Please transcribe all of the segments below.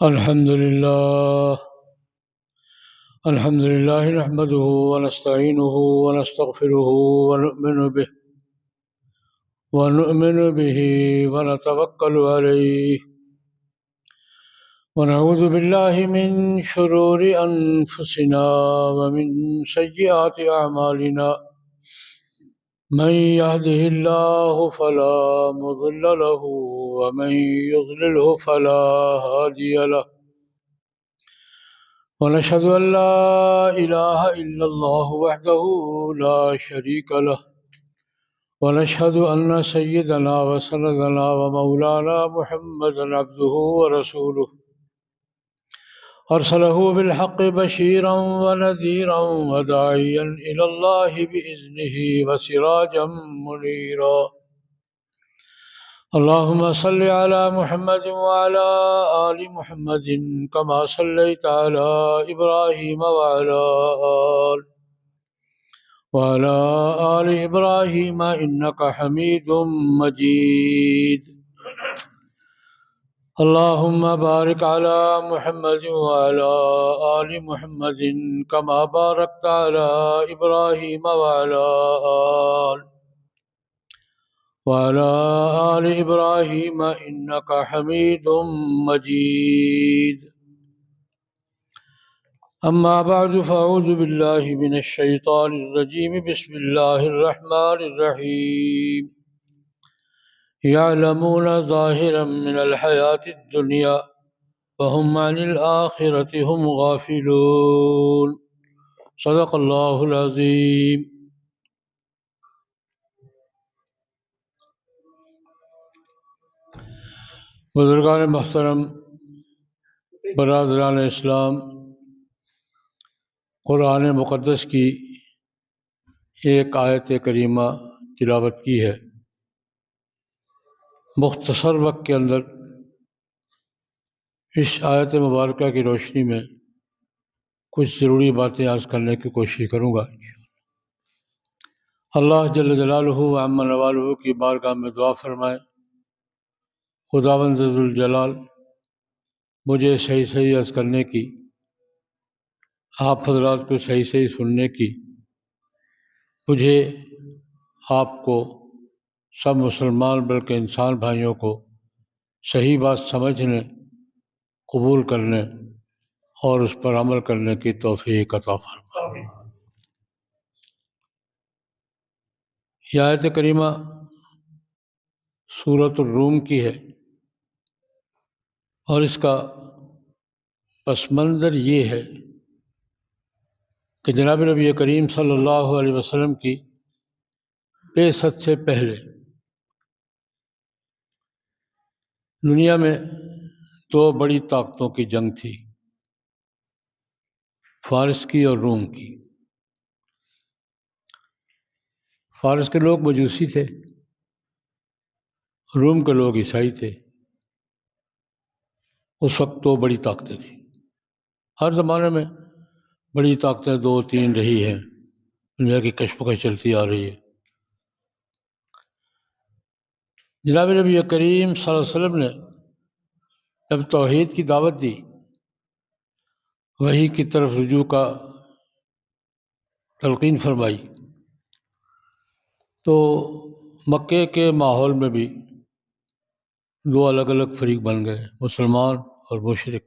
الحمد لله نحمده ونستعينه ونستغفره ونؤمن به ونتوكل عليه ونعوذ بالله من شرور أنفسنا ومن سيئات أعمالنا من يهده الله فلا مضل له ومن يضلله فلا هادي له ونشهد أن لا إله إلا الله وحده لا شريك له ونشهد أن سيدنا وسندنا ومولانا محمدا عبده ورسوله أرسله بالحق بشيرا ونذيرا وداعيا إلى الله بإذنه وسراجا منيرا اللهم صل على محمد وعلى آل محمد كما صليت على إبراهيم وعلى آل إبراهيم إنك حميد مجيد اللهم بارك على محمد وعلى آل محمد كما باركت على إبراهيم وعلى آل إبراهيم إنك حميد مجيد أما بعد فأعوذ بالله من الشيطان الرجيم بسم الله الرحمن الرحيم يعلمون ظاهرا من الحياة الدنيا وهم عن الآخرة هم غافلون صدق الله العظيم. بزرگان محترم، برادران اسلام، قرآن مقدس کی ایک آیت کریمہ تلاوت کی ہے۔ مختصر وقت کے اندر اس آیت مبارکہ کی روشنی میں کچھ ضروری باتیں عرض کرنے کی کوشش کروں گا۔ اللہ جل جلالہ و عم نوالہ کی بارگاہ میں دعا فرمائے، خداوند ذوالجلال مجھے صحیح عرض کرنے کی، آپ حضرات کو صحیح سننے کی، مجھے آپ کو سب مسلمان بلکہ انسان بھائیوں کو صحیح بات سمجھنے، قبول کرنے اور اس پر عمل کرنے کی توفیق عطا فرمائے۔ یہ آیت کریمہ سورۃ الروم کی ہے، اور اس کا پس منظر یہ ہے کہ جناب نبی کریم صلی اللہ علیہ وسلم کی بعثت سے پہلے دنیا میں دو بڑی طاقتوں کی جنگ تھی، فارس کی اور روم کی۔ فارس کے لوگ مجوسی تھے، روم کے لوگ عیسائی تھے۔ اس وقت دو بڑی طاقتیں تھیں، ہر زمانے میں بڑی طاقتیں دو تین رہی ہیں، دنیا کی کشمکش چلتی آ رہی ہے۔ جناب نبی کریم صلی اللہ علیہ وسلم نے جب توحید کی دعوت دی، وحی کی طرف رجوع کا تلقین فرمائی، تو مکے کے ماحول میں بھی دو الگ الگ فریق بن گئے، مسلمان اور مشرک۔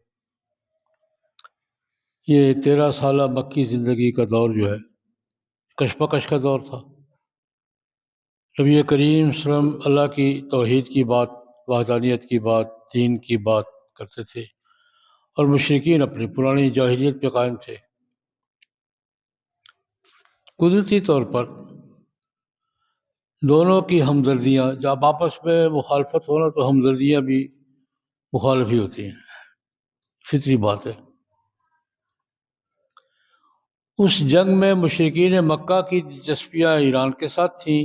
یہ 13 سالہ مکی زندگی کا دور جو ہے کشمکش کا دور تھا۔ نبی کریم صلی اللہ علیہ وسلم اللہ کی توحید کی بات، وحدانیت کی بات، دین کی بات کرتے تھے، اور مشرکین اپنی پرانی جاہلیت پہ قائم تھے۔ قدرتی طور پر دونوں کی ہمدردیاں، جب آپس میں مخالفت ہونا تو ہمدردیاں بھی مخالف ہی ہوتی ہیں، فطری بات ہے۔ اس جنگ میں مشرکین مکہ کی دلچسپیاں ایران کے ساتھ تھیں،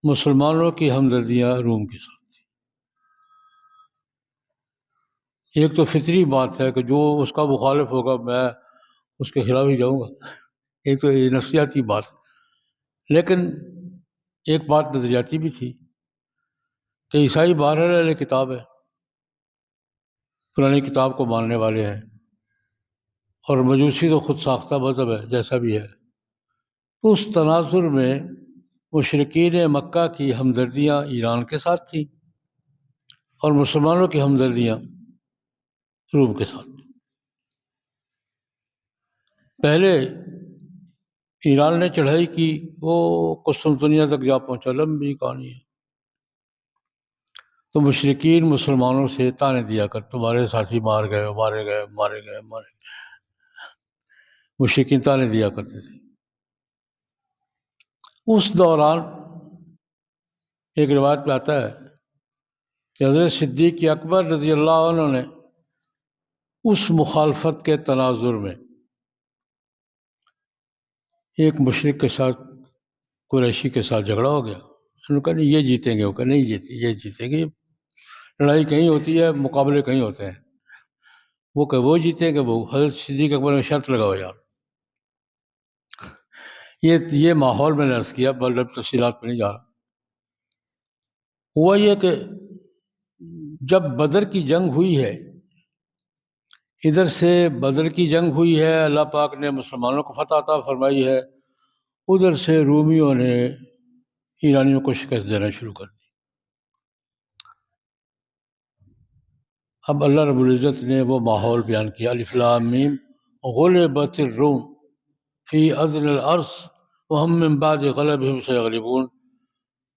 مسلمانوں کی ہمدردیاں روم کے ساتھ تھیں۔ ایک تو فطری بات ہے کہ جو اس کا مخالف ہوگا میں اس کے خلاف ہی جاؤں گا، ایک تو یہ نفسیاتی بات، لیکن ایک بات نظریاتی بھی تھی کہ عیسائی باہر اہل کتاب ہے، پرانی کتاب کو ماننے والے ہیں، اور مجوسی تو خود ساختہ مذہب ہے جیسا بھی ہے۔ تو اس تناظر میں مشرکین مکہ کی ہمدردیاں ایران کے ساتھ تھیں اور مسلمانوں کی ہمدردیاں روم کے ساتھ۔ پہلے ایران نے چڑھائی کی، وہ قسطنطنیہ تک جا پہنچا، لمبی کہانی ہے۔ تو مشرکین مسلمانوں سے تانے دیا کر، تمہارے ساتھی مارے گئے۔ مشرکین تانے دیا کرتے تھے۔ اس دوران ایک روایت میں آتا ہے کہ حضرت صدیق اکبر رضی اللہ عنہ نے اس مخالفت کے تناظر میں ایک مشرک کے ساتھ، قریشی کے ساتھ جھگڑا ہو گیا۔ انہوں نے کہا نہیں یہ جیتیں گے، وہ کہا نہیں یہ جیتیں گے، لڑائی کہیں ہوتی ہے، مقابلے کہیں ہوتے ہیں، وہ کہ وہ جیتیں گے۔ وہ حضرت صدیق اکبر نے شرط لگاؤ یار، یہ ماحول میں نے عرض کیا، بلکہ تفصیلات میں نہیں جا رہا۔ ہوا یہ کہ جب بدر کی جنگ ہوئی ہے، ادھر سے بدر کی جنگ ہوئی ہے، اللہ پاک نے مسلمانوں کو فتح عطا فرمائی ہے، ادھر سے رومیوں نے ایرانیوں کو شکست دینا شروع کر دی۔ اب اللہ رب العزت نے وہ ماحول بیان کیا، الف لام میم غلبت الروم فی ادنی الارض وہم من بعد غلبہم سیغلبون۔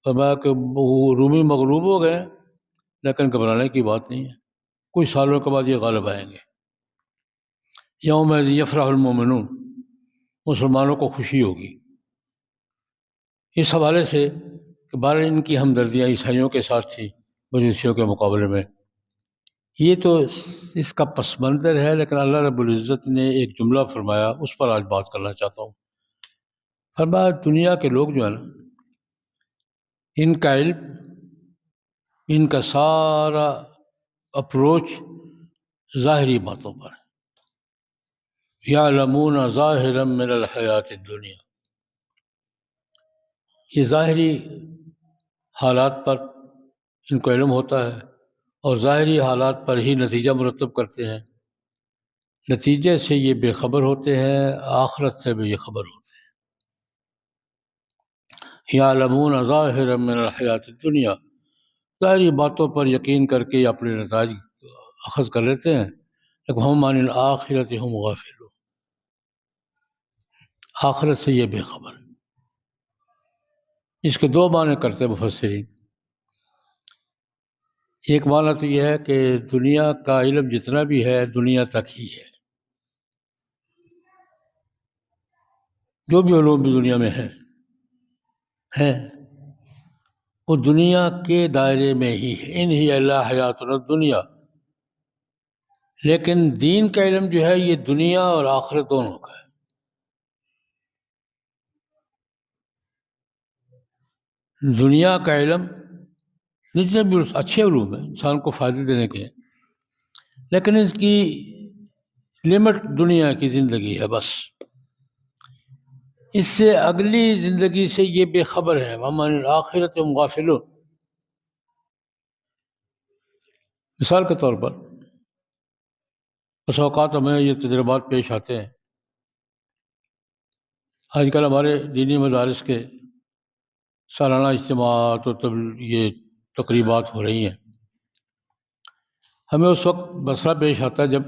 فرمایا کہ رومی مغلوب ہو گئے، لیکن گھبرانے کی بات نہیں ہے، کچھ سالوں کے بعد یہ غالب آئیں گے۔ یوم یفرح المومنون، مسلمانوں کو خوشی ہوگی۔ اس حوالے سے کہ بہرحال ان کی ہمدردیاں عیسائیوں کے ساتھ تھی مجوسیوں کے مقابلے میں، یہ تو اس کا پس منظر ہے، لیکن اللہ رب العزت نے ایک جملہ فرمایا، اس پر آج بات کرنا چاہتا ہوں۔ فرمایا دنیا کے لوگ جو ہے نا، ان کا علم، ان کا سارا اپروچ ظاہری باتوں پر ہے۔ یعلمون ظاہرا من الحیات الدنیا، یہ ظاہری حالات پر ان کو علم ہوتا ہے، اور ظاہری حالات پر ہی نتیجہ مرتب کرتے ہیں، نتیجے سے یہ بے خبر ہوتے ہیں، آخرت سے بھی یہ خبر ہوتے ہیں۔ یعلمون ظاہرا من الحیات الدنیا، ظاہری باتوں پر یقین کر کے اپنے نتائج اخذ کر لیتے ہیں، لیکن ہم عن الآخرۃ ہم غافلون، آخرت سے یہ بے خبر۔ اس کے دو معنی کرتے ہیں مفسرین۔ ایک معنی تو یہ ہے کہ دنیا کا علم جتنا بھی ہے دنیا تک ہی ہے، جو بھی علوم بھی دنیا میں ہیں وہ دنیا کے دائرے میں ہی ہے، ان ہی الا حیاتنا الدنیا۔ لیکن دین کا علم جو ہے یہ دنیا اور آخرت دونوں کا ہے۔ دنیا کا علم جتنے بھی اچھے علوم ہیں انسان کو فائدے دینے کے ہیں، لیکن اس کی لمٹ دنیا کی زندگی ہے بس، اس سے اگلی زندگی سے یہ بے خبر ہے۔ ہم عن الآخرۃ ہم غافلون۔ مثال کے طور پر بس اوقات ہمیں یہ تجربات پیش آتے ہیں۔ آج کل ہمارے دینی مدارس کے سالانہ اجتماعات اور یہ تقریبات ہو رہی ہیں، ہمیں اس وقت مسئلہ پیش آتا ہے جب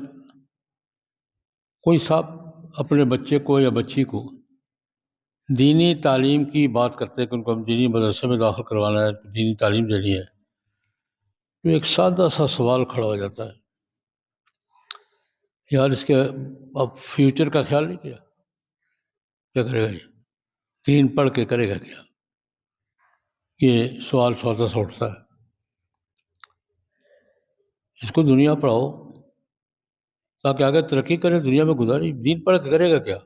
کوئی صاحب اپنے بچے کو یا بچی کو دینی تعلیم کی بات کرتے ہیں کہ ان کو ہم دینی مدرسے میں داخل کروانا ہے، دینی تعلیم دینی ہے، تو ایک سادہ سا سوال کھڑا ہو جاتا ہے، یار اس کے اب فیوچر کا خیال نہیں کیا کرے گا، یہ دین پڑھ کے کرے گا کیا؟ یہ سوال سودا سا اٹھتا ہے۔ اس کو دنیا پڑھاؤ تاکہ آگے ترقی کرے، دنیا میں گزاری، دین پڑھ کے کرے گا کیا؟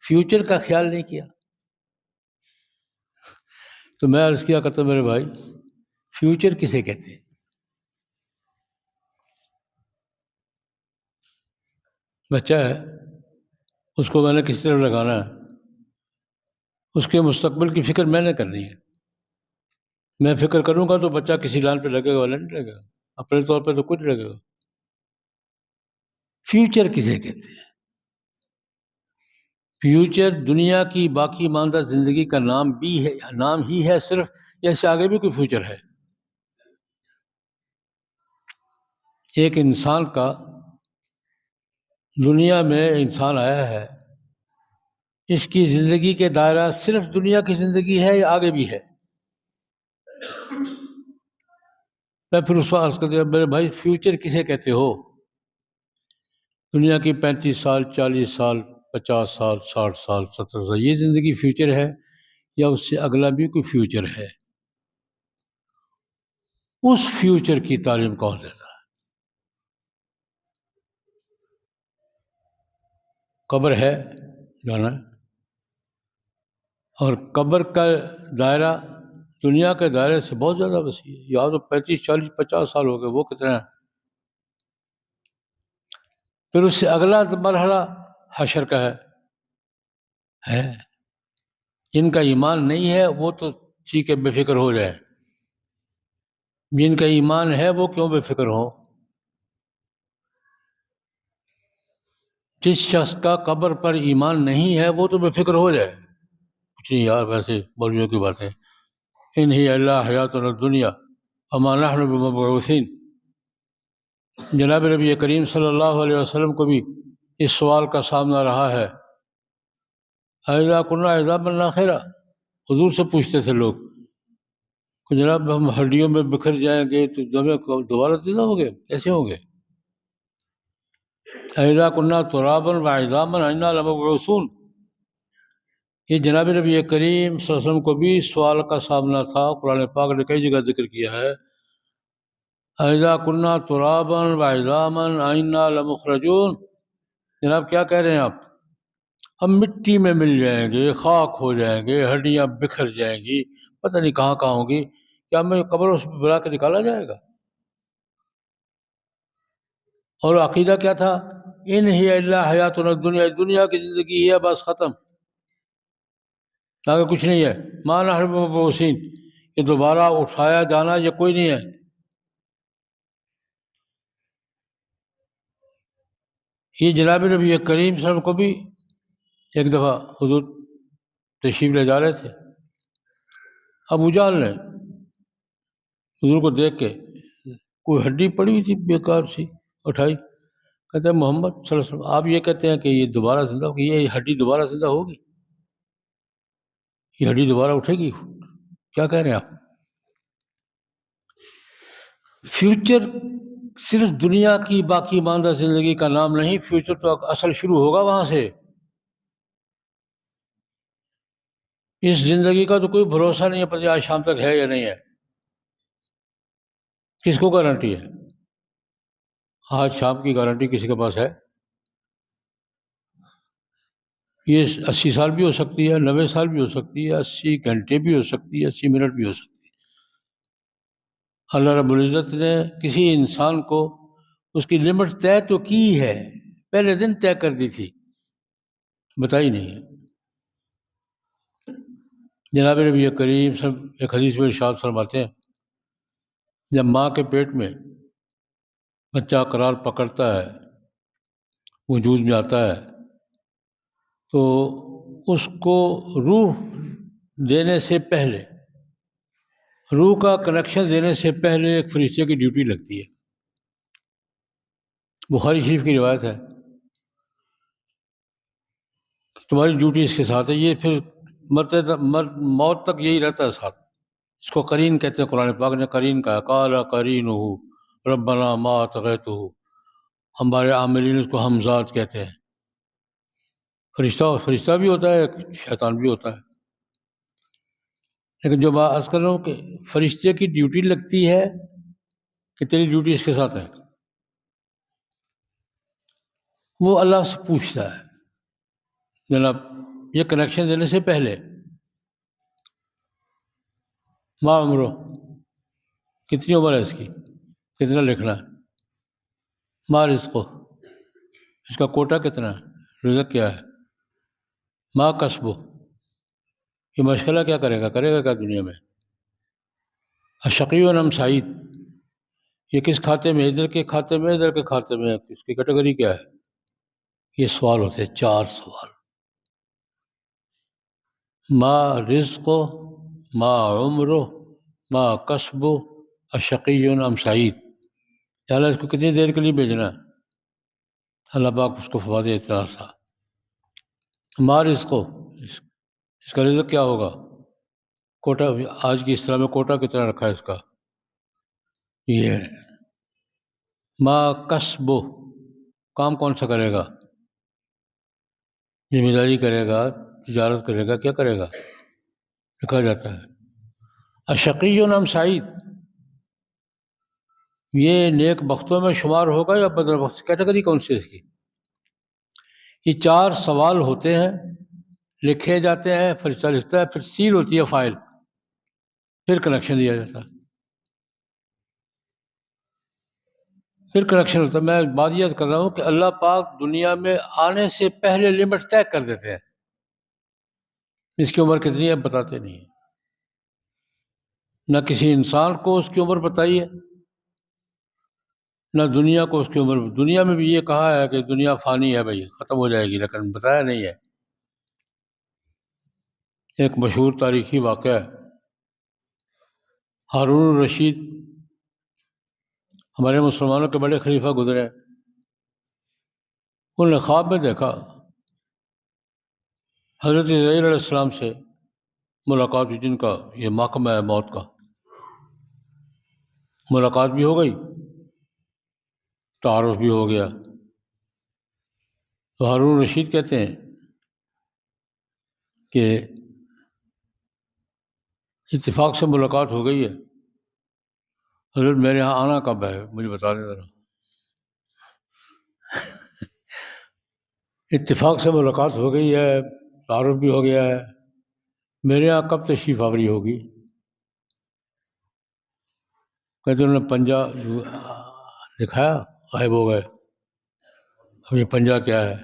فیوچر کا خیال نہیں کیا۔ تو میں عرض کیا کرتا میرے بھائی، فیوچر کسے کہتے ہیں؟ بچہ ہے، اس کو میں نے کس طرح لگانا ہے، اس کے مستقبل کی فکر میں نے کرنی ہے، میں فکر کروں گا تو بچہ کسی لائن پہ لگے گا ولا نہیں لگے گا، اپنے طور پہ تو کچھ لگے گا۔ فیوچر کسے کہتے ہیں؟ فیوچر دنیا کی باقی ماندہ زندگی کا نام بھی ہے، نام ہی ہے صرف، یا اس سے آگے بھی کوئی فیوچر ہے؟ ایک انسان کا، دنیا میں انسان آیا ہے، اس کی زندگی کے دائرہ صرف دنیا کی زندگی ہے یا آگے بھی ہے؟ میں پھر اس وقت عرض کر دیا میرے بھائی فیوچر کسے کہتے ہو؟ دنیا کی 35 سال، 40 سال، 50 سال، 60 سال، 70 سال، یہ زندگی فیوچر ہے یا اس سے اگلا بھی کوئی فیوچر ہے؟ اس فیوچر کی تعلیم کون دیتا ہے؟ قبر ہے، جانا ہے، اور قبر کا دائرہ دنیا کے دائرے سے بہت زیادہ وسیع ہے۔ یا تو 35، 40، 50 سال ہو گئے، وہ کتنا ہے؟ پھر اس سے اگلا مرحلہ حشر کا ہے۔ جن کا ایمان نہیں ہے وہ تو ٹھیک ہے، بے فکر ہو جائے، جن کا ایمان ہے وہ کیوں بے فکر ہو؟ جس شخص کا قبر پر ایمان نہیں ہے وہ تو بے فکر ہو جائے، کچھ نہیں یار، ویسے مولویوں کی باتیں، ان ہی اللہ حیاتنا الدنیا وما نحن بمبعوثین۔ جناب نبی کریم صلی اللہ علیہ وسلم کو بھی اس سوال کا سامنا رہا ہے، اذا کنا عظاما نخرا، حضور سے پوچھتے تھے لوگ کہ جناب ہم ہڈیوں میں بکھر جائیں گے تو دوبارہ زندہ ہوں گے، کیسے ہوں گے؟ اذا کنا ترابا وعظاما انا لمبعوثون۔ یہ جناب نبی کریم صلی اللہ علیہ وسلم کو بھی سوال کا سامنا تھا، قرآن پاک نے کئی جگہ ذکر کیا ہے، اذا کنا ترابا وعظاما انا لمخرجون۔ جناب کیا کہہ رہے ہیں آپ؟ ہم مٹی میں مل جائیں گے، خاک ہو جائیں گے، ہڈیاں بکھر جائیں گی، پتہ نہیں کہاں کہاں ہوں گی، کیا ہمیں قبروں سے بلا کے نکالا جائے گا؟ اور عقیدہ کیا تھا؟ ان ہی اللہ حیاتنا الدنیا، دنیا کی زندگی ہے بس، ختم، آگے کچھ نہیں ہے، ما نحن بمبعوثین، یہ دوبارہ اٹھایا جانا یہ کوئی نہیں ہے۔ یہ جناب نبی کریم صلی اللہ علیہ وسلم کو بھی ایک دفعہ حضور تشریف لے جا رہے تھے، ابو جہل نے حضور کو دیکھ کے کوئی ہڈی پڑی ہوئی تھی بیکار سی، اٹھائی، کہتے ہیں محمد صلی اللہ علیہ وسلم آپ یہ کہتے ہیں کہ یہ دوبارہ زندہ ہوگی، یہ ہڈی دوبارہ زندہ ہوگی، یہ ہڈی دوبارہ اٹھے گی؟ کیا کہہ رہے ہیں آپ؟ فیوچر صرف دنیا کی باقی ماندہ زندگی کا نام نہیں، فیوچر تو اصل شروع ہوگا وہاں سے۔ اس زندگی کا تو کوئی بھروسہ نہیں ہے پتہ آج شام تک ہے یا نہیں ہے، کس کو گارنٹی ہے؟ آج شام کی گارنٹی کسی کے پاس ہے؟ یہ 80 سال بھی ہو سکتی ہے، 90 سال بھی ہو سکتی ہے، 80 گھنٹے بھی ہو سکتی ہے، 80 منٹ بھی ہو سکتی ہے۔ اللہ رب العزت نے کسی انسان کو اس کی لمٹ طے تو کی ہے، پہلے دن طے کر دی تھی، بتائی نہیں ہے۔ جناب نبی کریم ایک حدیث میں ارشاد فرماتے ہیں، جب ماں کے پیٹ میں بچہ قرار پکڑتا ہے، وجود میں آتا ہے، تو اس کو روح دینے سے پہلے، روح کا کنیکشن دینے سے پہلے ایک فرشتے کی ڈیوٹی لگتی ہے، بخاری شریف کی روایت ہے، تمہاری ڈیوٹی اس کے ساتھ ہے، یہ پھر موت تک یہی رہتا ہے ساتھ، اس کو قرین کہتے ہیں، قرآن پاک نے قرین کہا، قال قرینہ ربنا ما طغیتہ، ہمارے عاملین اس کو ہمزاد کہتے ہیں، فرشتہ بھی ہوتا ہے، ایک شیطان بھی ہوتا ہے، لیکن جو بات عرض کر رہا ہوں کہ فرشتے کی ڈیوٹی لگتی ہے کہ تیری ڈیوٹی اس کے ساتھ ہے، وہ اللہ سے پوچھتا ہے جناب یہ کنیکشن دینے سے پہلے، ماں عمرو، کتنی عمر ہے اس کی، کتنا لکھنا ہے، ماں رزقو، اس کا کوٹا کتنا ہے، رزق کیا ہے، ماں کسبو، یہ مشغلہ کیا کرے گا کیا دنیا میں، اشقی ام سعید، یہ کس کھاتے میں؟ ادھر کے کھاتے میں، ادھر کے کھاتے میں، اس کی کیٹیگری کیا ہے؟ یہ سوال ہوتے ہیں، 4 سوال۔ ما رزق، ما عمر، ما کسب، اشقی ام سعید۔ اللہ اس کو کتنی دیر کے لیے بھیجنا ہے؟ اللہ پاک اس کو فواد اطلاع تھا۔ ما رزق، اس کا رزق کیا ہوگا؟ کوٹا، آج کی اصطلاح میں کوٹا کتنا رکھا ہے اس کا؟ یہ ہے۔ ما کسب، کام کون سا کرے گا؟ ذمہ داری کرے گا، تجارت کرے گا، کیا کرے گا؟ لکھا جاتا ہے۔ اشقی ام سعید، یہ نیک بختوں میں شمار ہوگا یا بدبخت؟ کیٹیگری کون سی ہے اس کی؟ یہ 4 سوال ہوتے ہیں، لکھے جاتے ہیں، فرشتہ لکھتا ہے، پھر سیل ہوتی ہے فائل، پھر کنیکشن دیا جاتا ہے، پھر کنیکشن ہوتا ہے۔ میں بات یہ کر رہا ہوں کہ اللہ پاک دنیا میں آنے سے پہلے لمٹ طے کر دیتے ہیں، اس کی عمر کتنی ہے بتاتے نہیں ہیں، نہ کسی انسان کو اس کی عمر بتائی ہے، نہ دنیا کو اس کی عمر۔ دنیا میں بھی یہ کہا ہے کہ دنیا فانی ہے بھائی، ختم ہو جائے گی، لیکن بتایا نہیں ہے۔ ایک مشہور تاریخی واقعہ ہے، ہارون الرشید ہمارے مسلمانوں کے بڑے خلیفہ گزرے، انہوں نے خواب میں دیکھا حضرت عزیر علیہ السلام سے ملاقات ہوئی، جن کا یہ محکمہ ہے موت کا۔ ملاقات بھی ہو گئی، تعارف بھی ہو گیا۔ تو ہارون رشید کہتے ہیں کہ اتفاق سے ملاقات ہو گئی ہے، حضرت میرے یہاں آنا کب ہے مجھے بتا دیں ذرا۔ اتفاق سے ملاقات ہو گئی ہے، تعارف بھی ہو گیا ہے، میرے یہاں کب تشریف آوری ہوگی؟ کہتے انہوں نے پنجہ دکھایا، غائب ہو گئے۔ اب یہ پنجہ کیا ہے؟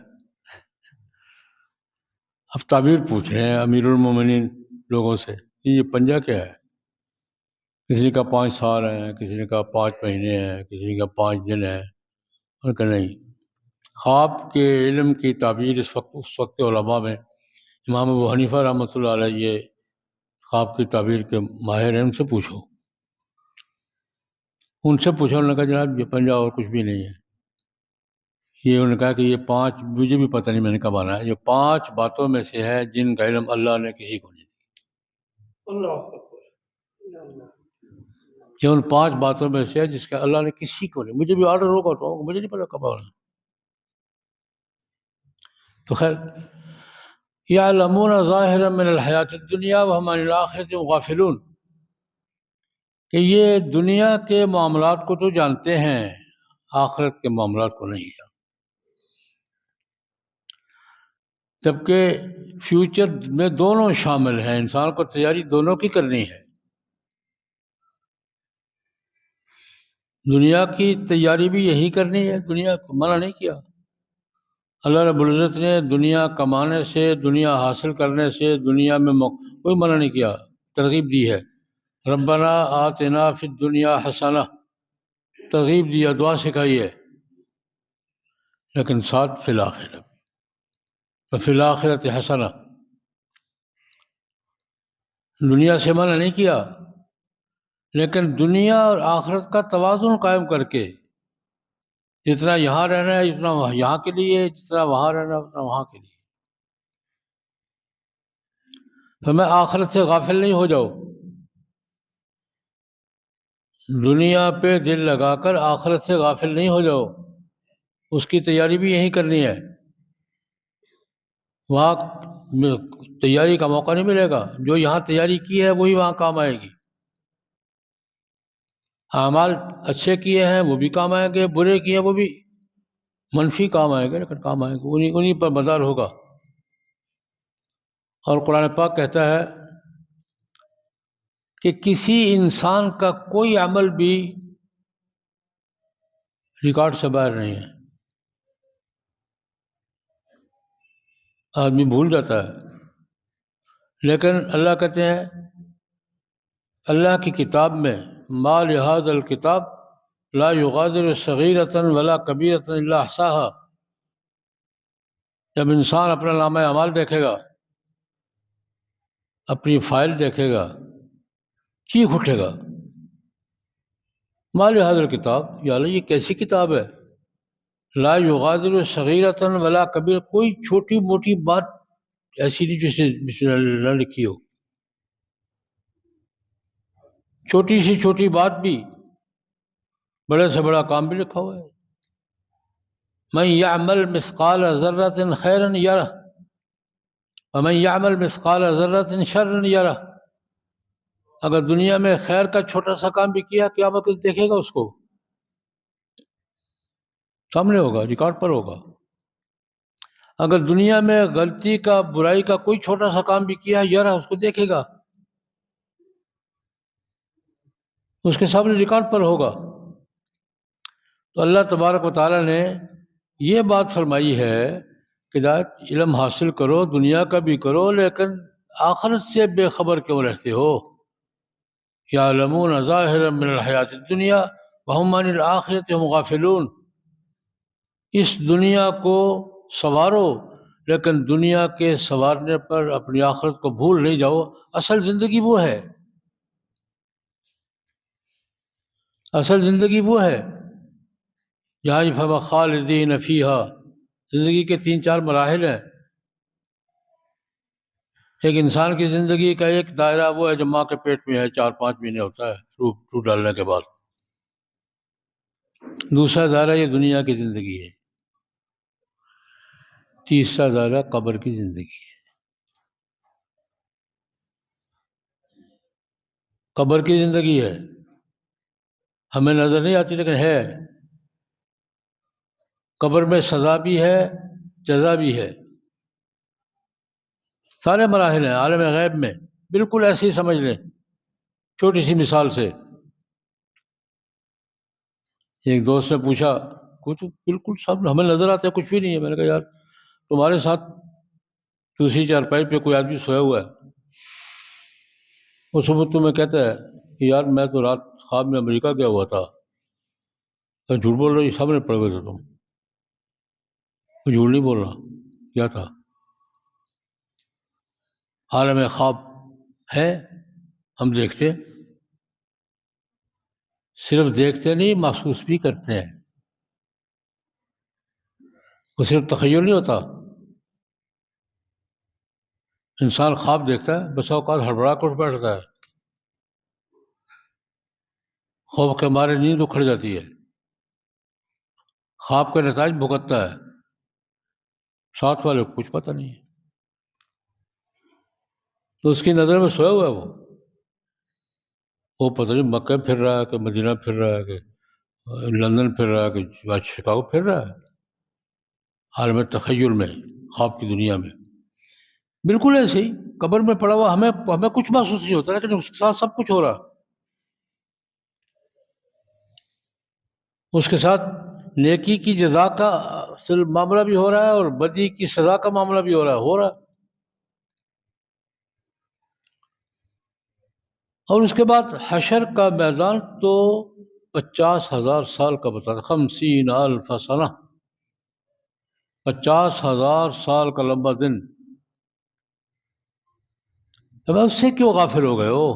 اب تعبیر پوچھ رہے ہیں امیر المومنین لوگوں سے، یہ پنجہ کیا ہے؟ کسی نے کہا 5 سال ہیں، کسی نے کہا 5 مہینے ہیں، کسی نے کہا 5 دن ہیں، اور کہ نہیں۔ خواب کے علم کی تعبیر اس وقت کے علماء میں امام ابو حنیفہ رحمۃ اللہ علیہ یہ خواب کی تعبیر کے ماہر ہیں، ان سے پوچھو۔ انہوں نے کہا جناب یہ پنجہ اور کچھ بھی نہیں ہے، یہ انہوں نے کہا کہ یہ 5، مجھے بھی پتہ نہیں میں نے کب آنا ہے، یہ 5 باتوں میں سے ہے جن کا علم اللہ نے کسی کو نہیں دیا۔ یہ ان 5 باتوں میں سے ہے جس کا اللہ نے کسی کو نہیں، مجھے بھی آرڈر ہوگا تو مجھے نہیں پتا کب آنا۔ تو خیر، یعلمون ظاہرا من الحیات الدنیا وہم عن الآخرۃ غافلون، کہ یہ دنیا کے معاملات کو تو جانتے ہیں، آخرت کے معاملات کو نہیں جانتے، جبکہ فیوچر میں دونوں شامل ہیں، انسان کو تیاری دونوں کی کرنی ہے۔ دنیا کی تیاری بھی یہی کرنی ہے، دنیا کو منع نہیں کیا اللہ رب العزت نے، دنیا کمانے سے، دنیا حاصل کرنے سے، دنیا میں کوئی منع نہیں کیا، ترغیب دی ہے۔ ربنا آتنا فی الدنیا حسنہ، ترغیب دیا، دعا سکھائی ہے، لیکن ساتھ فی الآخرہ، فی الآخرۃ حسنہ، دنیا سے منع نہیں کیا، لیکن دنیا اور آخرت کا توازن قائم کر کے، جتنا یہاں رہنا ہے جتنا یہاں کے لیے، جتنا وہاں رہنا ہے اتنا وہاں کے لیے۔ تو میں آخرت سے غافل نہیں ہو جاؤ، دنیا پہ دل لگا کر آخرت سے غافل نہیں ہو جاؤ، اس کی تیاری بھی یہی کرنی ہے، وہاں تیاری کا موقع نہیں ملے گا، جو یہاں تیاری کی ہے وہی وہاں کام آئے گی۔ اعمال اچھے کیے ہیں وہ بھی کام آئیں گے، برے کیے ہیں وہ بھی منفی کام آئیں گے، لیکن کام آئیں گے، انہیں پر مدار ہوگا۔ اور قرآن پاک کہتا ہے کہ کسی انسان کا کوئی عمل بھی ریکارڈ سے باہر نہیں ہے، آدمی بھول جاتا ہے، لیکن اللہ کہتے ہیں اللہ کی کتاب میں ما لہذا الکتاب لا یغادر صغیرۃ ولا کبیرۃ الا احصاها، جب انسان اپنا نامہ اعمال دیکھے گا، اپنی فائل دیکھے گا، چیخ اٹھے گا، ما لہذا الکتاب، یا اللہ یہ کیسی کتاب ہے، لا یغادر صغیرۃ ولا کبیر، کوئی چھوٹی موٹی بات ایسی نہیں جس میں نہ لکھی ہو، چھوٹی سی چھوٹی بات بھی، بڑے سے بڑا کام بھی لکھا ہوا ہے۔ من یعمل مثقال ذرۃ خیرا یرہ ومن یعمل مثقال ذرۃ شرا یرہ، اگر دنیا میں خیر کا چھوٹا سا کام بھی کیا، قیامت کو دیکھے گا، اس کو سامنے ہوگا، ریکارڈ پر ہوگا۔ اگر دنیا میں غلطی کا، برائی کا کوئی چھوٹا سا کام بھی کیا، یرہ، اس کو دیکھے گا، اس کے سامنے ریکارڈ پر ہوگا۔ تو اللہ تبارک و تعالیٰ نے یہ بات فرمائی ہے کہ علم حاصل کرو، دنیا کا بھی کرو، لیکن آخرت سے بے خبر کیوں رہتے ہو؟ یعلمون ظاہرا من الحیات الدنیا وہم عن الآخرۃ ہم غافلون، اس دنیا کو سنوارو، لیکن دنیا کے سنوارنے پر اپنی آخرت کو بھول نہیں جاؤ۔ اصل زندگی وہ ہے، اصل زندگی وہ ہے جہاں فما خالدین فیہا، زندگی کے 3-4 مراحل ہیں۔ ایک انسان کی زندگی کا ایک دائرہ وہ ہے جو ماں کے پیٹ میں ہے، 4-5 مہینے ہوتا ہے روح ڈالنے کے بعد۔ دوسرا دائرہ یہ دنیا کی زندگی ہے، تیسرا دائرہ قبر کی زندگی ہے۔ قبر کی زندگی ہے، ہمیں نظر نہیں آتی لیکن ہے۔ قبر میں سزا بھی ہے، جزا بھی ہے، سارے مراحل ہیں عالم غیب میں، بالکل ایسے ہی سمجھ لیں۔ چھوٹی سی مثال سے، ایک دوست نے پوچھا، کچھ بالکل سب ہمیں نظر آتا ہے، کچھ بھی نہیں ہے۔ میں نے کہا یار تمہارے ساتھ دوسری چارپائی پہ کوئی آدمی سویا ہوا ہے، وہ صبح تمہیں کہتا ہے کہ یار میں تو رات خواب میں امریکہ گیا ہوا تھا، تو جھوٹ بول رہے، سامنے پڑ گئے تھے تم، جھوٹ نہیں بول رہا، کیا تھا؟ عالم خواب ہے، ہم دیکھتے، صرف دیکھتے نہیں، محسوس بھی کرتے ہیں۔ وہ صرف تخیل نہیں ہوتا، انسان خواب دیکھتا ہے، بس اوقات ہڑبڑا کر اٹھ بیٹھتا ہے، خوف کے مارے نیند اکھڑ جاتی ہے، خواب کے نتائج بھگتتا ہے، ساتھ والے کو کچھ پتہ نہیں ہے، تو اس کی نظر میں سویا ہوا ہے وہ پتہ نہیں مکہ پھر رہا ہے کہ مدینہ پھر رہا ہے کہ لندن پھر رہا ہے کہ شکاگو پھر رہا ہے، عالم تخیل میں، خواب کی دنیا میں۔ بالکل ایسے ہی قبر میں پڑا ہوا ہمیں کچھ محسوس نہیں ہوتا، لیکن اس کے ساتھ سب کچھ ہو رہا، اس کے ساتھ نیکی کی جزا کا معاملہ بھی ہو رہا ہے اور بدی کی سزا کا معاملہ بھی ہو رہا ہے۔ اور اس کے بعد حشر کا میدان تو 50,000 سال کا بتا تھا، 50,000 سنہ، 50,000 سال کا لمبا دن۔ اب اس سے کیوں غافل ہو گئے ہو؟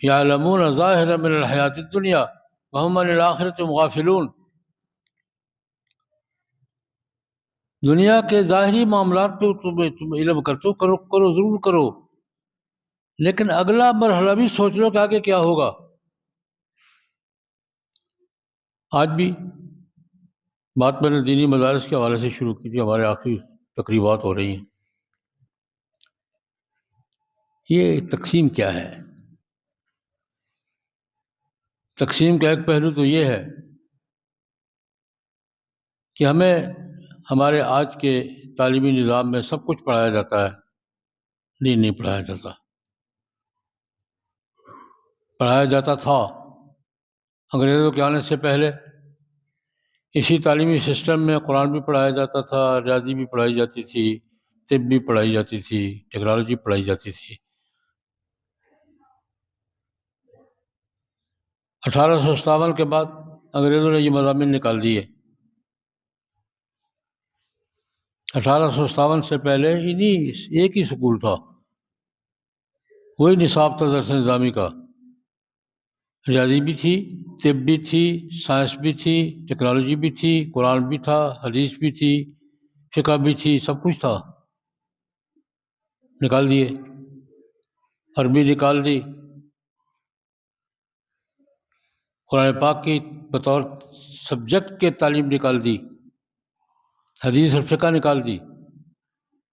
یعلمون ظاہرا من الحیات الدنیا وہم عن الآخرۃ ہم غافلون، دنیا کے ظاہری معاملات پہ تم علم کرتے ہو، کرو ضرور کرو، لیکن اگلا مرحلہ بھی سوچ لو کہ آگے کیا ہوگا۔ آج بھی بات میں نے دینی مدارس کے حوالے سے شروع کی تھی، ہمارے آخری تقریبات ہو رہی ہیں۔ یہ تقسیم کیا ہے؟ تقسیم کا ایک پہلو تو یہ ہے کہ ہمیں ہمارے آج کے تعلیمی نظام میں سب کچھ پڑھایا جاتا ہے، نہیں پڑھایا جاتا، پڑھایا جاتا تھا انگریزوں کے آنے سے پہلے۔ اسی تعلیمی سسٹم میں قرآن بھی پڑھایا جاتا تھا، ریاضی بھی پڑھائی جاتی تھی، طب بھی پڑھائی جاتی تھی، ٹیکنالوجی پڑھائی جاتی تھی، 1857 کے بعد انگریزوں نے یہ مضامین نکال دیے۔ 1857 سے پہلے ایک ہی سکول تھا، وہی نصاب تھا درس نظامی کا۔ ریاضی بھی تھی، طب بھی تھی، سائنس بھی تھی، ٹیکنالوجی بھی تھی، قرآن بھی تھا، حدیث بھی تھی، فقہ بھی تھی، سب کچھ تھا، نکال دیے۔ عربی نکال دی، قرآن پاک کی بطور سبجیکٹ کے تعلیم نکال دی، حدیث اور فقہ نکال دی،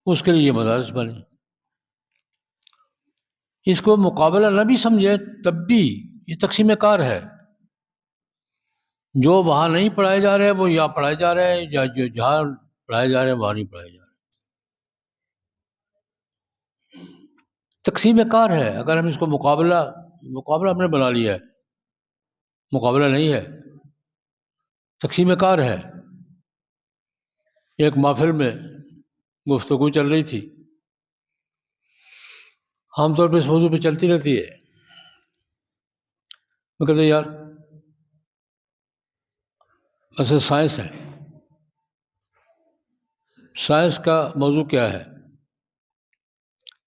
اس کے لیے یہ مدارس بنے۔ اس کو مقابلہ نہ بھی سمجھے تب بھی یہ تقسیم کار ہے۔ جو وہاں نہیں پڑھائے جا رہے وہ یہاں پڑھائے جا رہے ہیں، یا جو جہاں پڑھائے جا رہے ہیں وہاں نہیں پڑھائے جا رہے۔ تقسیم کار ہے۔ اگر ہم اس کو مقابلہ ہم نے بنا لیا ہے، مقابلہ نہیں ہے، تقسیم کار ہے۔ ایک محفل میں گفتگو چل رہی تھی، عام طور پہ اس موضوع پہ چلتی رہتی ہے۔ میں کہتے یار ایسے سائنس ہے، سائنس کا موضوع کیا ہے،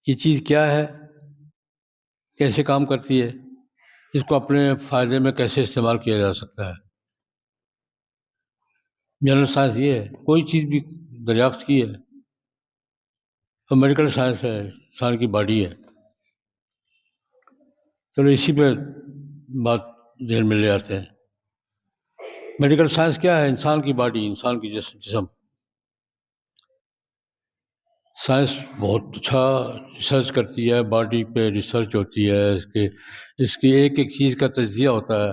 یہ چیز کیا ہے، کیسے کام کرتی ہے، اس کو اپنے فائدے میں کیسے استعمال کیا جا سکتا ہے۔ جنرل سائنس یہ ہے، کوئی چیز بھی دریافت کی ہے، اور میڈیکل سائنس ہے، انسان کی باڈی ہے۔ چلو اسی پہ بات ذہن میں لے آتے ہیں۔ میڈیکل سائنس کیا ہے؟ انسان کی باڈی، انسان کی جسم۔ سائنس بہت اچھا ریسرچ کرتی ہے، باڈی پہ ریسرچ ہوتی ہے، اس کی ایک ایک چیز کا تجزیہ ہوتا ہے،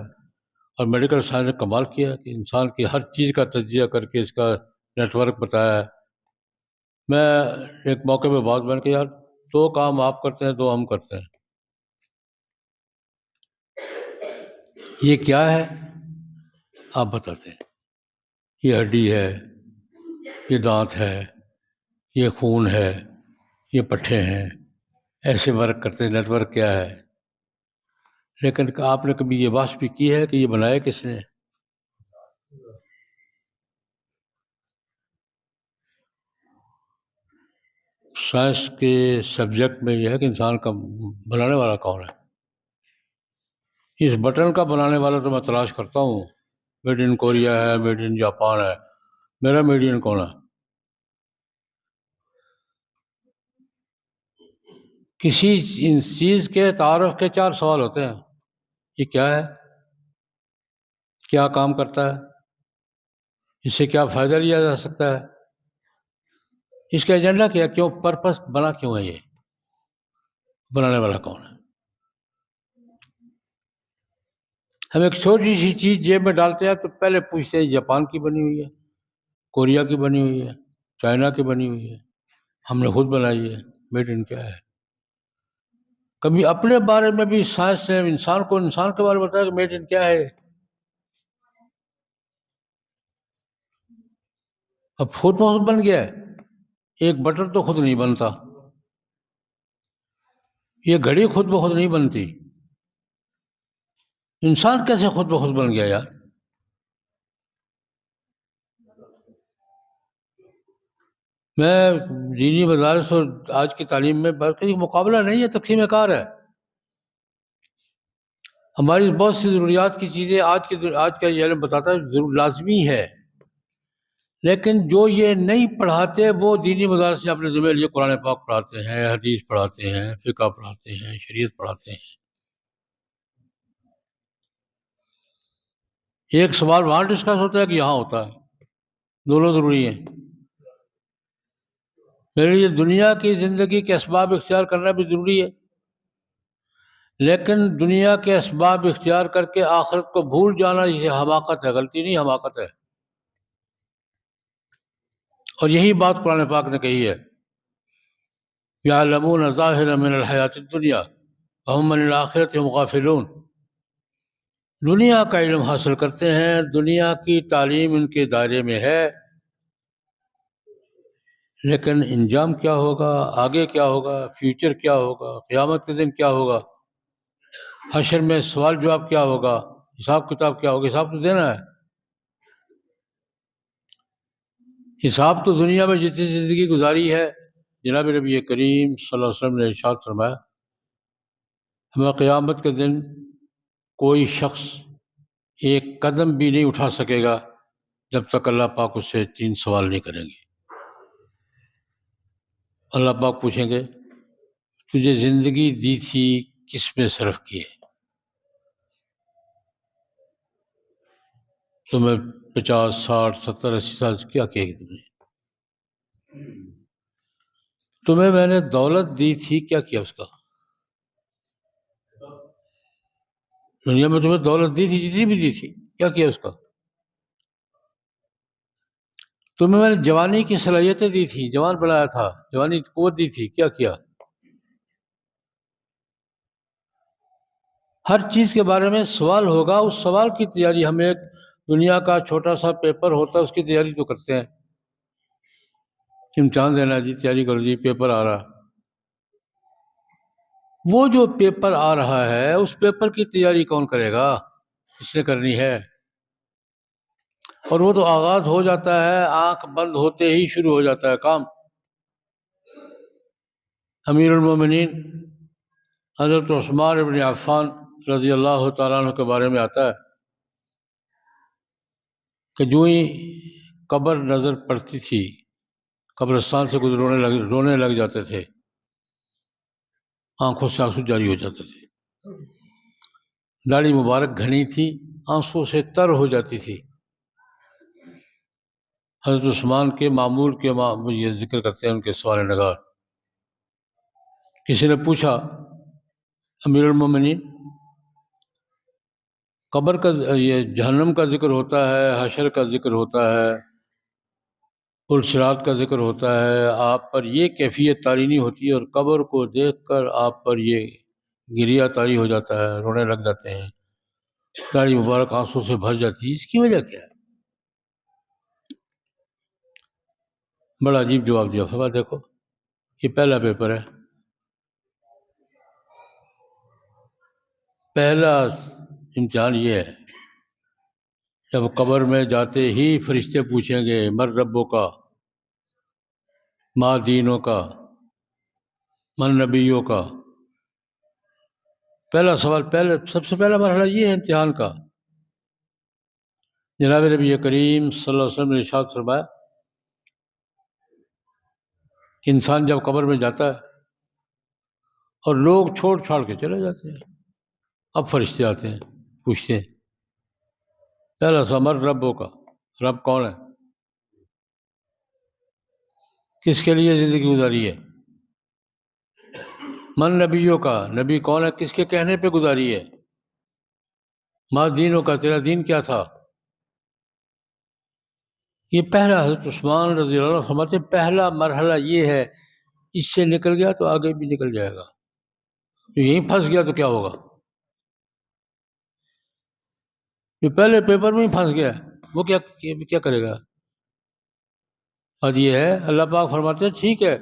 اور میڈیکل سائنس نے کمال کیا کہ انسان کی ہر چیز کا تجزیہ کر کے اس کا نیٹ ورک بتایا ہے۔ میں ایک موقع پہ بات بن کے یار 2 کام آپ کرتے ہیں، 2 ہم کرتے ہیں، یہ کیا ہے آپ بتاتے ہیں۔ یہ ہڈی ہے، یہ دانت ہے، یہ خون ہے، یہ پٹھے ہیں، ایسے ورک کرتے ہیں، نیٹ ورک کیا ہے۔ لیکن آپ نے کبھی یہ بات بھی کی ہے کہ یہ بنایا کس نے؟ سائنس کے سبجیکٹ میں یہ ہے کہ انسان کا بنانے والا کون ہے۔ اس بٹن کا بنانے والا تو میں تلاش کرتا ہوں، میڈ ان کوریا ہے، میڈ ان جاپان ہے، میرا میڈ ان کون ہے؟ کسی چیز کے تعارف کے 4 سوال ہوتے ہیں۔ یہ کیا ہے؟ کیا کام کرتا ہے؟ اس سے کیا فائدہ لیا جا سکتا ہے؟ اس کا ایجنڈا کیا، کیوں، پرپس بنا کیوں ہے، یہ بنانے والا کون ہے؟ ہم ایک چھوٹی سی چیز جیب میں ڈالتے ہیں تو پہلے پوچھتے ہیں جاپان کی بنی ہوئی ہے، کوریا کی بنی ہوئی ہے، چائنا کی بنی ہوئی ہے، ہم نے خود بنائی ہے، میڈ ان کیا ہے؟ کبھی اپنے بارے میں بھی سائنس نے انسان کو انسان کے بارے میں بتایا کہ میڈ ان کیا ہے؟ اب خود بخود بن گیا ہے۔ ایک بٹن تو خود نہیں بنتا، یہ گھڑی خود بخود نہیں بنتی، انسان کیسے خود بخود بن گیا یار؟ میں دینی مدارس اور آج کی تعلیم میں کوئی مقابلہ نہیں ہے، تقسیم کار ہے۔ ہماری بہت سی ضروریات کی چیزیں آج کا یہ علم بتاتا ہے ضرور لازمی ہے، لیکن جو یہ نہیں پڑھاتے وہ دینی مدارس سے اپنے ذمہ لیے قرآن پاک پڑھاتے ہیں، حدیث پڑھاتے ہیں، فقہ پڑھاتے ہیں، شریعت پڑھاتے ہیں۔ ایک سوال وہاں ڈسکس ہوتا ہے کہ یہاں ہوتا ہے، دونوں ضروری ہیں۔ میرے لیے دنیا کی زندگی کے اسباب اختیار کرنا بھی ضروری ہے، لیکن دنیا کے اسباب اختیار کر کے آخرت کو بھول جانا یہ حماقت ہے، غلطی نہیں، حماقت ہے۔ اور یہی بات قرآن پاک نے کہی ہے، یعلمون ظاہرا من الحیات الدنیا وہم عن الآخرۃ هم غافلون۔ دنیا کا علم حاصل کرتے ہیں، دنیا کی تعلیم ان کے دائرے میں ہے، لیکن انجام کیا ہوگا، آگے کیا ہوگا، فیوچر کیا ہوگا، قیامت کے دن کیا ہوگا، حشر میں سوال جواب کیا ہوگا، حساب کتاب کیا ہوگا؟ حساب تو دینا ہے. حساب تو دنیا میں جتنی زندگی گزاری ہے، جناب نبی کریم صلی اللہ علیہ وسلم نے ارشاد فرمایا، ہمیں قیامت کے دن کوئی شخص ایک قدم بھی نہیں اٹھا سکے گا جب تک اللہ پاک اس سے 3 سوال نہیں کریں گے. اللہ پاک پوچھیں گے تجھے زندگی دی تھی کس میں صرف کیے؟ تمہیں 50 60 70 80 سال سے کیا کیا تم نے؟ تمہیں میں نے دولت دی تھی، کیا کیا اس کا؟ دنیا میں تمہیں دولت دی تھی، جتنی بھی دی تھی، کیا کیا اس کا؟ تمہیں میں نے جوانی کی صلاحیتیں دی تھی، جوان بنایا تھا، جوانی کی قوت دی تھی، کیا کیا؟ ہر چیز کے بارے میں سوال ہوگا، اس سوال کی تیاری ہم ایک دنیا کا چھوٹا سا پیپر ہوتا ہے اس کی تیاری تو کرتے ہیں، امتحان دینا جی، تیاری کرو جی، پیپر آ رہا. وہ جو پیپر آ رہا ہے اس پیپر کی تیاری کون کرے گا؟ کس نے کرنی ہے؟ اور وہ تو آغاز ہو جاتا ہے، آنکھ بند ہوتے ہی شروع ہو جاتا ہے کام. امیر المومنین حضرت عثمان بن عفان رضی اللہ تعالیٰ عنہ کے بارے میں آتا ہے کہ جو ہی قبر نظر پڑتی تھی، قبرستان سے کچھ رونے لگ جاتے تھے، آنکھوں سے آنسو جاری ہو جاتے تھے. داڑھی مبارک گھنی تھی، آنسو سے تر ہو جاتی تھی. حضرت عثمان کے معمول کے یہ ذکر کرتے ہیں ان کے سوال نگار. کسی نے پوچھا امیر المومنین، قبر کا یہ جہنم کا ذکر ہوتا ہے، حشر کا ذکر ہوتا ہے، پلصراط کا ذکر ہوتا ہے، آپ پر یہ کیفیت طاری نہیں ہوتی اور قبر کو دیکھ کر آپ پر یہ گریہ طاری ہو جاتا ہے، رونے لگ جاتے ہیں، داڑھی مبارک آنسو سے بھر جاتی ہے، اس کی وجہ کیا ہے؟ بڑا عجیب جواب دیا. فرمایا دیکھو یہ پہلا پیپر ہے، پہلا امتحان یہ ہے. جب قبر میں جاتے ہی فرشتے پوچھیں گے من ربوں کا، ما دینوں کا، من نبیوں کا. پہلا سوال، سب سے پہلا مرحلہ یہ ہے امتحان کا. جناب نبی کریم صلی اللہ علیہ وسلم نے ارشاد فرمایا کہ انسان جب قبر میں جاتا ہے اور لوگ چھوڑ چھاڑ کے چلے جاتے ہیں، اب فرشتے آتے ہیں، پوچھتے ہیں پہلا سوال ربوں کا، رب کون ہے؟ کس کے لیے زندگی گزاری ہے؟ من نبیوں کا، نبی کون ہے، کس کے کہنے پہ گزاری ہے؟ ما دینوں کا، تیرا دین کیا تھا؟ یہ پہلا، حضرت عثمان رضی اللہ عنہ فرماتے پہلا مرحلہ یہ ہے، اس سے نکل گیا تو آگے بھی نکل جائے گا، تو یہیں پھنس گیا تو کیا ہوگا؟ جو پہلے پیپر میں ہی پھنس گیا وہ کیا کرے گا؟ اور یہ ہے اللہ پاک فرماتے ہیں ٹھیک ہے،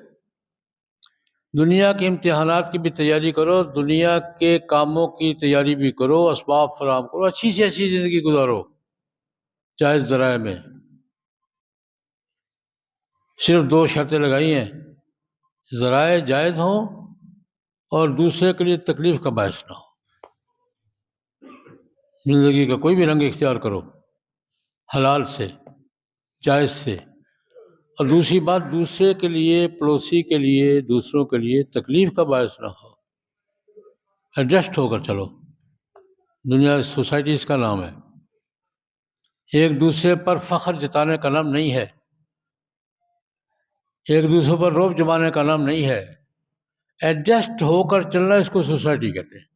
دنیا کے امتحانات کی بھی تیاری کرو، دنیا کے کاموں کی تیاری بھی کرو، اسباب فراہم کرو، اچھی سے اچھی زندگی گزارو جائز ذرائع میں. صرف 2 شرطیں لگائی ہیں، ذرائع جائز ہوں اور دوسرے کے لیے تکلیف کا باعث نہ ہو. زندگی کا کوئی بھی رنگ اختیار کرو، حلال سے، جائز سے، اور دوسری بات دوسرے کے لیے، پڑوسی کے لیے، دوسروں کے لیے تکلیف کا باعث نہ ہو، ایڈجسٹ ہو کر چلو. دنیا سوسائٹی اس کا نام ہے، ایک دوسرے پر فخر جتانے کا نام نہیں ہے، ایک دوسرے پر رعب جمانے کا نام نہیں ہے. ایڈجسٹ ہو کر چلنا اس کو سوسائٹی کہتے ہیں.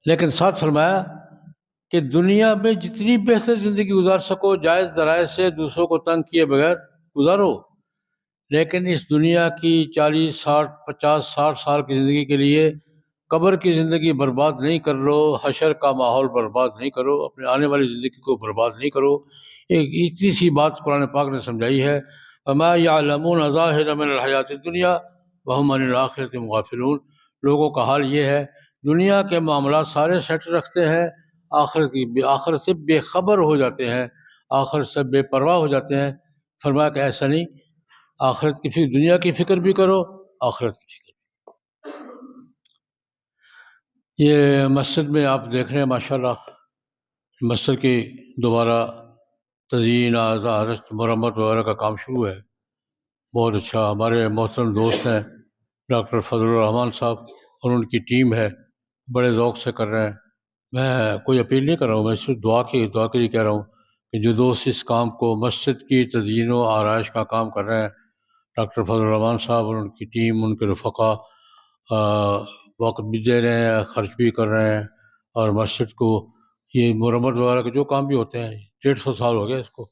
لیکن ساتھ فرمایا کہ دنیا میں جتنی بہتر زندگی گزار سکو جائز ذرائع سے، دوسروں کو تنگ کیے بغیر گزارو، لیکن اس دنیا کی 40 60 50 60 سال کی زندگی کے لیے قبر کی زندگی برباد نہیں کر لو، حشر کا ماحول برباد نہیں کرو، اپنے آنے والی زندگی کو برباد نہیں کرو. ایک اتنی سی بات قرآن پاک نے سمجھائی ہے، وَمَا يَعْلَمُونَ ظَاهِرًا مِنَ الْحَيَاةِ الدُّنْيَا وَهُمْ عَنِ الْآخِرَةِ غَافِلُونَ. لوگوں کا حال یہ ہے دنیا کے معاملات سارے سیٹ رکھتے ہیں، آخرت سے بے خبر ہو جاتے ہیں، آخرت سے بے پرواہ ہو جاتے ہیں۔ فرمایا کہ ایسا نہیں، آخرت کی فکر، دنیا کی فکر بھی کرو، آخرت کی فکر۔ یہ مسجد میں آپ دیکھ رہے ہیں ماشاءاللہ، مسجد کی دوبارہ تزئین، مرمت وغیرہ کا کام شروع ہے، بہت اچھا۔ ہمارے محترم دوست ہیں ڈاکٹر فضل الرحمان صاحب اور ان کی ٹیم ہے، بڑے ذوق سے کر رہے ہیں۔ میں کوئی اپیل نہیں کر رہا ہوں، میں صرف دعا کے لیے کہہ رہا ہوں کہ جو دوست اس کام کو، مسجد کی تزئین و آرائش کا کام کر رہے ہیں، ڈاکٹر فضل الرحمان صاحب اور ان کی ٹیم، ان کے رفقا وقت بھی دے رہے ہیں، خرچ بھی کر رہے ہیں، اور مسجد کو یہ مرمت وغیرہ کے جو کام بھی ہوتے ہیں، 150 سال ہو گیا اس کو،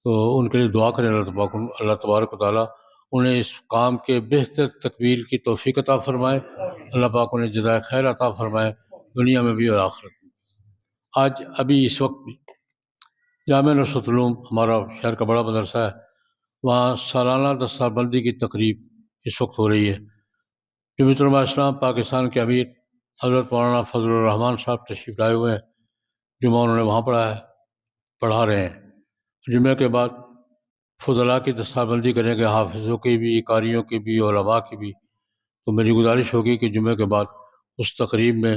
تو ان کے لیے دعا کریں اللہ تبارک و تعالیٰ انہیں اس کام کے بہتر تکمیل کی توفیق عطا فرمائے، اللہ پاک انہیں جزائے خیر عطا فرمائے، دنیا میں بھی اور آخرت میں۔ آج ابھی اس وقت بھی جامعہ نصرت العلوم ہمارا شہر کا بڑا مدرسہ ہے، وہاں سالانہ دستار بندی کی تقریب اس وقت ہو رہی ہے۔ جمعیت علماء اسلام پاکستان کے امیر حضرت مولانا فضل الرحمان صاحب تشریف لائے ہوئے ہیں، جمعہ انہوں نے وہاں پڑھا رہے ہیں۔ جمعہ کے بعد فضلاء کی دستار بندی کریں گے، حافظوں کی بھی، قاریوں کی بھی، علماء کی بھی۔ تو میری گزارش ہوگی کہ جمعہ کے بعد اس تقریب میں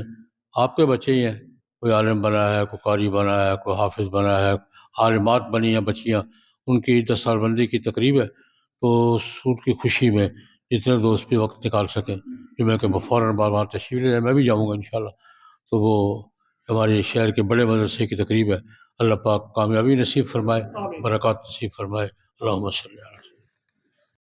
آپ کے بچے ہی ہیں، کوئی عالم بنا ہے، کوئی قاری بنا ہے، کوئی حافظ بنا ہے، عالمات بنی ہیں بچیاں، ان کی دستار بندی کی تقریب ہے، تو ان کی خوشی میں جتنے دوست بھی وقت نکال سکیں جمعہ کے فوراً بعد وہاں تشریف لے جائیں، میں بھی جاؤں گا انشاءاللہ۔ تو وہ ہمارے شہر کے بڑے مدرسے کی تقریب ہے، اللہ پاک کامیابی نصیب فرمائے، برکات نصیب فرمائے، اللہم صلی اللہ علیہ وسلم۔